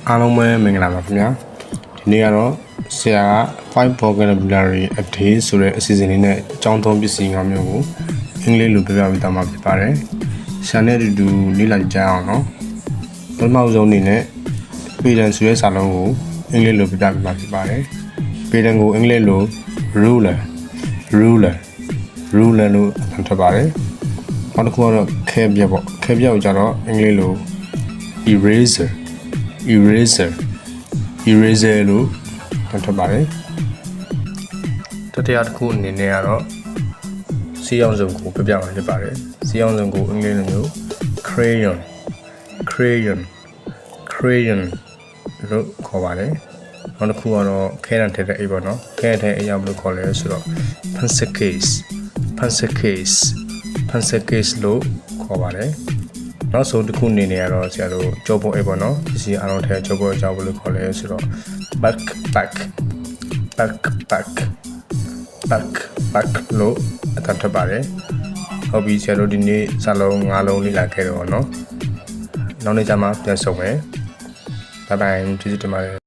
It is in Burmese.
အားလုံးပဲမင်္ဂလာပါခင်ဗျာဒီနေ့ကတော့ဆရာက five vocabulary a day ဆိုတဲ့အစီအစဉ်လေးနဲ့အကြောင်းသုံးပစ္စည်း၅မျိုးကိုအင်္ဂလိပ်လိုပြောပြပေးသွားမှာဖြစ်ပါတယ်ဆရာနဲ့အတူလေ့လာကြအောင်နော်ပထမဆုံးအနေနဲ့ပေဒံဆိုတဲ့စာလုံးကိုအင်္ဂလိပ်လိုပြောပြပေးမှာဖြစ်ပါတယ်ပေဒံကိုအင်္ဂလိပ်လို rulerလို့အထပ်ပါတယ်နောက်တစ်ခုကတော့ခဲပြက်ပေါ့ခဲပြက်ကိုကြတော့အင်္ဂလိပ်လို eraser လို့ထပ်ပါတယ်တတိယတစ်ခုအနေနဲ့ကတော့စီအောင်စုံကိုပြပြမှာဖြစ်ပါတယ်စီအောင်စုံကိုအင်္ဂလိပ်လိုမျိုး crayon လို့ခေါ်ပါတယ်နောက်တစ်ခုကတော့ခဲတံထည့်တဲ့အိတ်ပေါ့နော်ခဲတဲ့အိတ်ရောက်လို့ခေါ်လဲဆိုတော့ pencil case လို့ခေါ်ပါတယ်နောက်ဆုံးတစ်ခုအနေနဲ့ကတော့ဆရာတို့ကြောပေါ်အိတ်ပေါ့နော်ပစ္စည်းအားလုံးထဲကြောပေါ်ကြောက်လို့ခေါ်လဲဆိုတော့ backpack လို့အထပ်ထပ်ပါတယ်ဟုတ်ပြီဆရာတို့ဒီနေ့စာလုံး၅လုံးလေ့လာခဲ့တော့နော်နောက်နေ့ကျမှပြန်ဆုံမယ်ဘိုင်ဘိုင်ကျေးဇူးတင်ပါတယ်